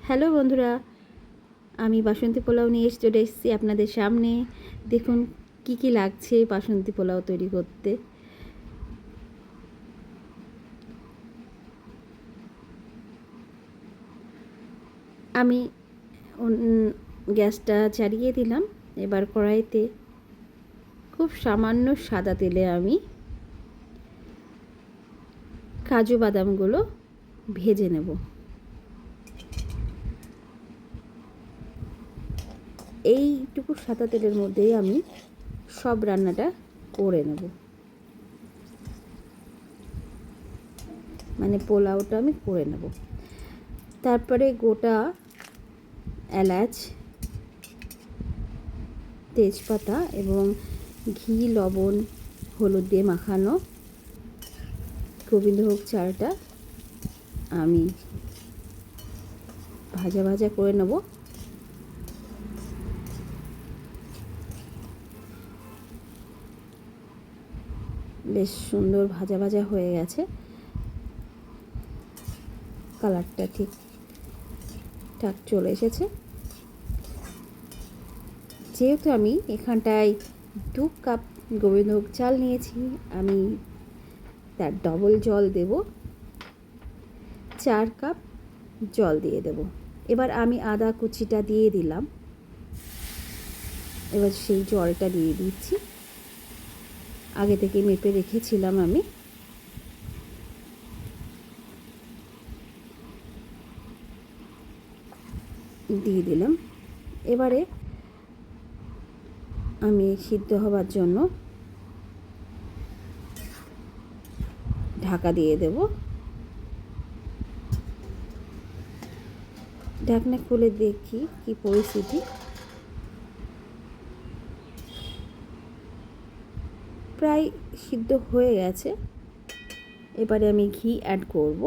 Hello বন্ধুরা, আমি বাসন্তী পোলাও নিয়ে চলে এসেছি আপনাদের সামনে। দেখুন কি কি লাগছে বাসন্তী পোলাও তৈরি করতে। আমি গ্যাসটা চালিয়ে দিলাম। এবার কড়াইতে খুব সামান্য সাদা তেলে আমি কাজু বাদামগুলো ভেজে নেব। এইটুকু সাদা তেলের মধ্যেই আমি সব রান্নাটা করে নেব, মানে পোলাওটা আমি করে নেব। তারপরে গোটা এলাচ, তেজপাতা এবং ঘি, লবণ, হলুদ দিয়ে মাখানো গোবিন্দভোগ চালটা আমি ভাজা ভাজা করে নেব। বেশ সুন্দর ভাজা ভাজা হয়ে গেছে, কালারটা ঠিকঠাক চলে এসেছে। যেহেতু আমি এখানটায় 2 কাপ গোবিন্দভোগ চাল নিয়েছি, আমি তার ডবল জল দেব, 4 কাপ জল দিয়ে দেব। এবার আমি আদা কুচিটা দিয়ে দিলাম। এবার সেই জলটা দিয়ে দিচ্ছি, আগে থেকে মেপে রেখেছিলাম আমি। দিয়ে দিলাম। এবারে আমি সিদ্ধ হবার জন্য ঢাকা দিয়ে দেব। ঢাকনা খুলে দেখি কি পরিস্থিতি। প্রায় সিদ্ধ হয়ে গেছে। এবারে আমি ঘি অ্যাড করব,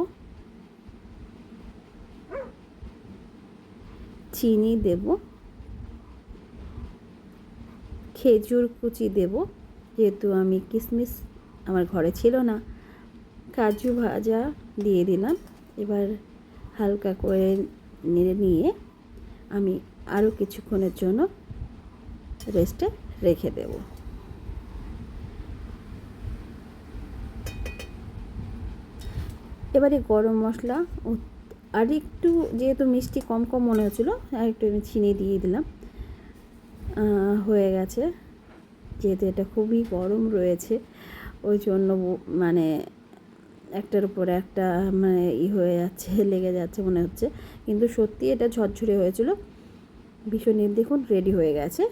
চিনি দেব, খেজুর কুচি দেব, যেহেতু আমি কিশমিশ আমার ঘরে ছিল না। কাজু ভাজা দিয়ে দিলাম। এবার হালকা করে নেড়ে নিয়ে আমি আরও কিছুক্ষণের জন্য রেস্টে রেখে দেব। এবারে গরম মশলা আর একটু, যেহেতু মিষ্টি কম কম মনে হচ্ছিলো, আর একটু আমি চিনি দিয়ে দিলাম। হয়ে গেছে। যেহেতু এটা খুবই গরম রয়েছে, ওই জন্য মানে একটার উপরে একটা মানে হয়ে যাচ্ছে, লেগে যাচ্ছে মনে হচ্ছে, কিন্তু সত্যি এটা ঝরঝরে হয়েছিল ভীষণ। দেখুন রেডি হয়ে গেছে।